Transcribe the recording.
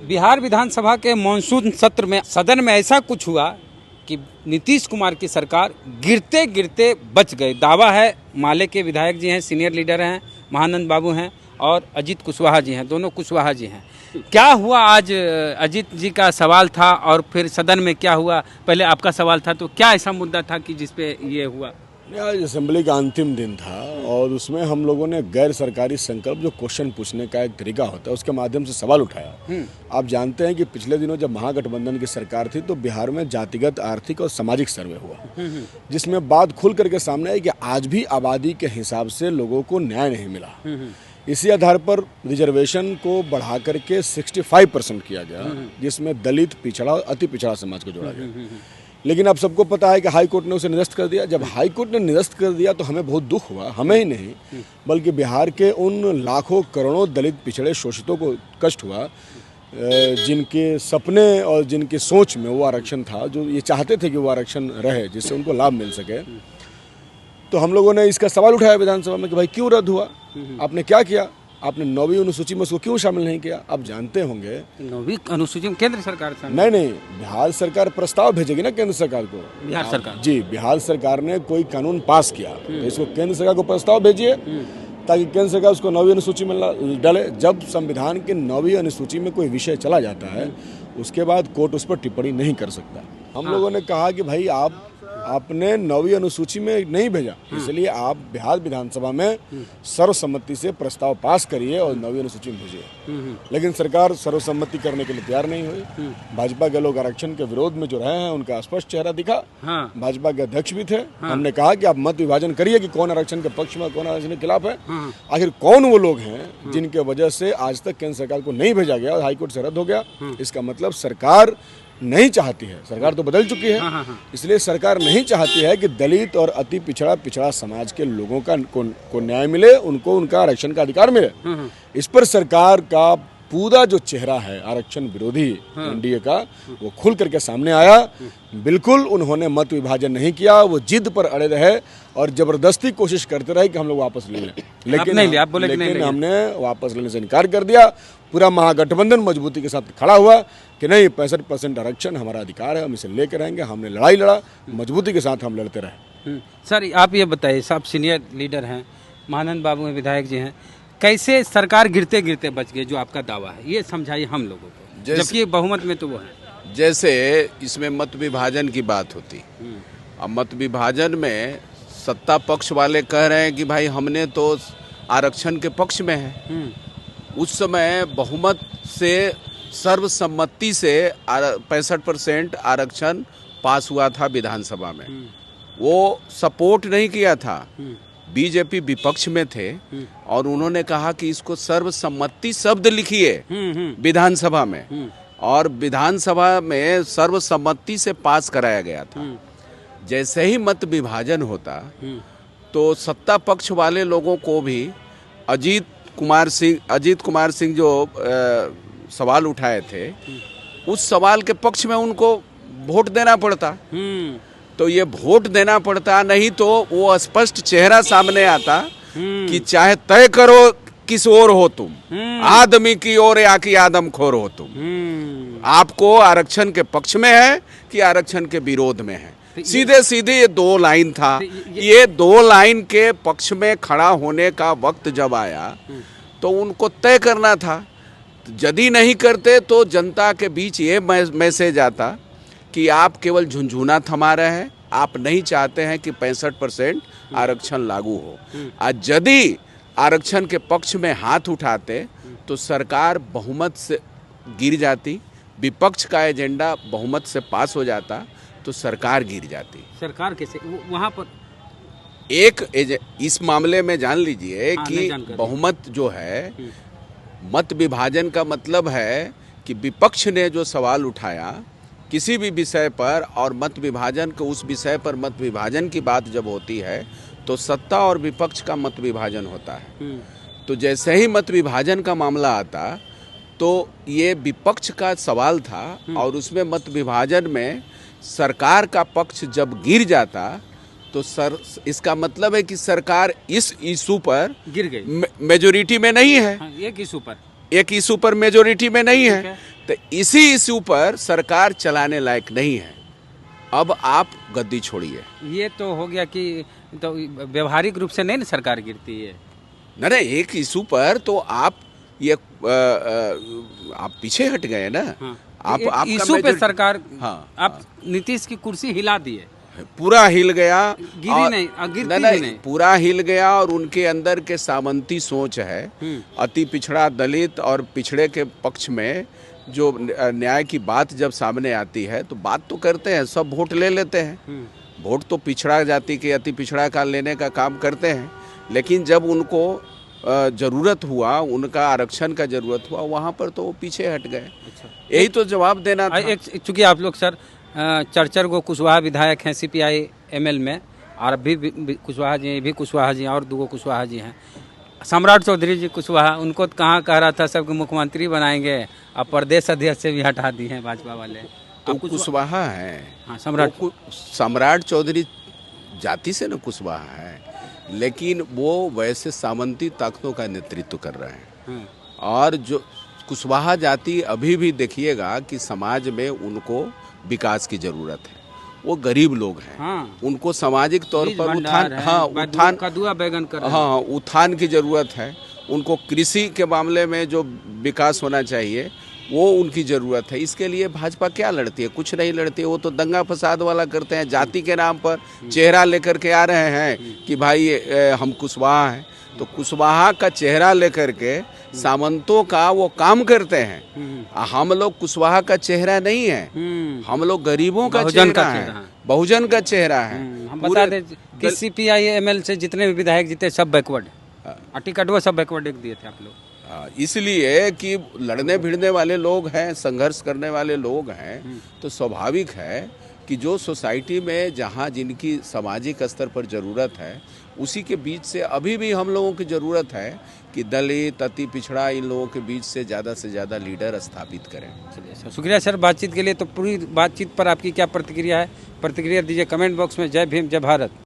बिहार विधानसभा के मॉनसून सत्र में सदन में ऐसा कुछ हुआ कि नीतीश कुमार की सरकार गिरते गिरते बच गए। दावा है माले के विधायक जी हैं, सीनियर लीडर हैं, महानंद बाबू हैं और अजीत कुशवाहा जी हैं, दोनों कुशवाहा जी हैं। क्या हुआ आज? अजीत जी का सवाल था और फिर सदन में क्या हुआ? पहले आपका सवाल था, तो क्या ऐसा मुद्दा था कि जिसपे ये हुआ? आज असेंबली का अंतिम दिन था और उसमें हम लोगों ने गैर सरकारी संकल्प जो क्वेश्चन पूछने का एक तरीका होता है उसके माध्यम से सवाल उठाया। आप जानते हैं कि पिछले दिनों जब महागठबंधन की सरकार थी तो बिहार में जातिगत, आर्थिक और सामाजिक सर्वे हुआ, जिसमें बात खुल करके सामने आई कि आज भी आबादी के हिसाब से लोगों को न्याय नहीं मिला। इसी आधार पर रिजर्वेशन को बढ़ा करके 65% किया गया, जिसमें दलित, पिछड़ा और अति पिछड़ा समाज को जोड़ा गया। लेकिन अब सबको पता है कि हाई कोर्ट ने उसे निरस्त कर दिया। जब हाई कोर्ट ने निरस्त कर दिया तो हमें बहुत दुख हुआ, हमें ही नहीं बल्कि बिहार के उन लाखों करोड़ों दलित, पिछड़े, शोषितों को कष्ट हुआ जिनके सपने और जिनकी सोच में वो आरक्षण था, जो ये चाहते थे कि वो आरक्षण रहे जिससे उनको लाभ मिल सके। तो हम लोगों ने इसका सवाल उठाया विधानसभा में कि भाई क्यों रद्द हुआ, आपने क्या किया, आपने 9वीं अनुसूची में उसको क्यों शामिल नहीं किया? आप जानते होंगे 9वीं अनुसूची में केंद्र सरकार नहीं, बिहार सरकार प्रस्ताव भेजेगी ना केंद्र सरकार को। बिहार सरकार जी, बिहार सरकार ने कोई कानून पास किया तो इसको केंद्र सरकार को प्रस्ताव भेजिए ताकि केंद्र सरकार उसको 9वीं अनुसूची में डाले। जब संविधान के 9वीं अनुसूची में कोई विषय चला जाता है उसके बाद कोर्ट उस पर टिप्पणी नहीं कर सकता। हम लोगों ने कहा कि भाई आपने 9वीं अनुसूची में नहीं भेजा, इसलिए आप बिहार विधानसभा में सर्वसम्मति से प्रस्ताव पास करिए और 9वीं अनुसूची में भेजिए। लेकिन सरकार सर्वसम्मति करने के लिए तैयार नहीं हुई। भाजपा के लोग आरक्षण के विरोध में जो रहे हैं उनका स्पष्ट चेहरा दिखा। भाजपा के अध्यक्ष भी थे। हमने कहा कि आप मत विभाजन करिए कि कौन आरक्षण के पक्ष में, कौन आरक्षण के खिलाफ है। आखिर कौन वो लोग हैं जिनके वजह से आज तक केंद्र सरकार को नहीं भेजा गया और हाईकोर्ट से रद्द हो गया? इसका मतलब सरकार नहीं चाहती है, सरकार तो बदल चुकी है। इसलिए सरकार नहीं चाहती है कि दलित और अति पिछड़ा समाज के लोगों को न्याय मिले, उनको उनका आरक्षण का अधिकार मिले। इस पर सरकार का पूरा जो चेहरा है आरक्षण विरोधी एनडीए का, वो खुल करके सामने आया। बिल्कुल उन्होंने मत विभाजन नहीं किया, वो जिद पर अड़े रहे और जबरदस्ती कोशिश करते रहे कि हम लोग वापस ले लें, लेकिन हमने वापस लेने से इनकार कर दिया। पूरा महागठबंधन मजबूती के साथ खड़ा हुआ कि नहीं, 65% आरक्षण हमारा अधिकार है, हम इसे लेकर रहेंगे। हमने लड़ाई लड़ा, मजबूती के साथ हम लड़ते रहे। सर आप ये बताइए, साहब सीनियर लीडर हैं, महानंद बाबू विधायक जी हैं, कैसे सरकार गिरते गिरते बच गई जो आपका दावा है, ये समझाइए हम लोगों को, जबकि बहुमत में तो वो है। जैसे इसमें मत विभाजन की बात होती, अब मत विभाजन में सत्ता पक्ष वाले कह रहे हैं कि भाई हमने तो आरक्षण के पक्ष में है। उस समय बहुमत से, सर्वसम्मति से 65% आरक्षण पास हुआ था विधानसभा में। वो सपोर्ट नहीं किया था, बीजेपी विपक्ष में थे और उन्होंने कहा कि इसको सर्वसम्मति शब्द लिखिए विधानसभा में, और विधानसभा में सर्वसम्मति से पास कराया गया था। जैसे ही मत विभाजन होता तो सत्ता पक्ष वाले लोगों को भी अजीत कुमार सिंह जो सवाल उठाए थे, उस सवाल के पक्ष में उनको वोट देना पड़ता। तो ये वोट देना पड़ता, नहीं तो वो स्पष्ट चेहरा सामने आता कि चाहे तय करो किस ओर हो तुम, आदमी की ओर या कि आदमखोर हो तुम, आपको आरक्षण के पक्ष में है कि आरक्षण के विरोध में है। सीधे सीधे ये 2 लाइन था। ये 2 लाइन के पक्ष में खड़ा होने का वक्त जब आया तो उनको तय करना था। यदि नहीं करते तो जनता के बीच ये मैसेज आता कि आप केवल झुनझुना थमा रहे हैं, आप नहीं चाहते हैं कि 65% आरक्षण लागू हो। आज यदि आरक्षण के पक्ष में हाथ उठाते तो सरकार बहुमत से गिर जाती, विपक्ष का एजेंडा बहुमत से पास हो जाता तो सरकार गिर जाती। सरकार कैसे वहाँ पर इस मामले में जान लीजिए कि बहुमत जो है, मत विभाजन का मतलब है कि विपक्ष ने जो सवाल उठाया किसी भी विषय पर, और मत विभाजन के उस विषय पर मत विभाजन की बात जब होती है तो सत्ता और विपक्ष का मत विभाजन होता है। तो जैसे ही मत विभाजन का मामला आता तो ये विपक्ष का सवाल था और उसमें मत विभाजन में सरकार का पक्ष जब गिर जाता तो इसका मतलब है कि सरकार इस इशू पर गिर गई, मेजोरिटी में नहीं है। एक इशू पर मेजोरिटी में नहीं है। तो इसी इश्यू पर सरकार चलाने लायक नहीं है। अब आप गद्दी छोड़िए। ये तो हो गया कि तो व्यवहारिक रूप से नहीं ना सरकार गिरती है। न एक इशू पर तो आप ये आप पीछे हट गए ना। हाँ। आप आपका इशू पे सरकार, हाँ, आप नीतीश की कुर्सी हिला दी है, पूरा हिल गया, गिरी नहीं, गिरती भी नहीं, पूरा हिल गया। और उनके अंदर के सामंती सोच है, अति पिछड़ा दलित और पिछड़े के पक्ष में जो न्याय की बात जब सामने आती है तो बात तो करते हैं, सब वोट ले लेते हैं। वोट तो पिछड़ा जाति के अति पिछड़ा का लेने का काम करते हैं, लेकिन जब उनको जरूरत हुआ, उनका आरक्षण का जरूरत हुआ, वहाँ पर तो वो पीछे हट गए। अच्छा। यही तो जवाब देना था। चूंकि आप लोग सर चरचर गो कुशवाहा विधायक हैं CPI ML में, और अभी भी कुशवाहा जी, भी कुशवाहा जी और 2 कुशवाहा जी हैं। सम्राट चौधरी जी कुशवाहा, उनको तो कहाँ कह रहा था सबको मुख्यमंत्री बनाएंगे, अब प्रदेश अध्यक्ष से भी हटा दिए हैं भाजपा वाले। तो कुशवाहा है। हाँ, सम्राट चौधरी जाति से न कुशवाहा है, लेकिन वो वैसे सामंती ताकतों का नेतृत्व कर रहे हैं। और जो कुशवाहा जाति अभी भी देखिएगा कि समाज में उनको विकास की जरूरत है। वो गरीब लोग हैं। हाँ। उनको सामाजिक तौर पर उत्थान कदुआ बैगन कर रहे हैं। हाँ, उत्थान की जरूरत है। उनको कृषि के मामले में जो विकास होना चाहिए वो उनकी ज़रूरत है। इसके लिए भाजपा क्या लड़ती है? कुछ नहीं लड़ती है। वो तो दंगा फसाद वाला करते हैं, जाति के नाम पर चेहरा लेकर के आ रहे हैं कि भाई हम कुशवाहा हैं। तो कुशवाहा का चेहरा लेकर के सामंतों का वो काम करते हैं। हम लोग कुशवाहा का चेहरा नहीं है, हम लोग गरीबों का चेहरा है, बहुजन का चेहरा है। हम बता दें कि CPI ML से जितने भी विधायक जीते सब बैकवर्ड, टिकटवा सब बैकवर्ड दिए थे आप लोग। इसलिए कि लड़ने भिड़ने वाले लोग हैं, संघर्ष करने वाले लोग हैं, तो स्वाभाविक है कि जो सोसाइटी में जहाँ जिनकी सामाजिक स्तर पर ज़रूरत है उसी के बीच से अभी भी हम लोगों की ज़रूरत है कि दलित अति पिछड़ा इन लोगों के बीच से ज़्यादा लीडर स्थापित करें। चलिए, शुक्रिया सर बातचीत के लिए। तो पूरी बातचीत पर आपकी क्या प्रतिक्रिया है? प्रतिक्रिया दीजिए कमेंट बॉक्स में। जय भीम, जय भारत।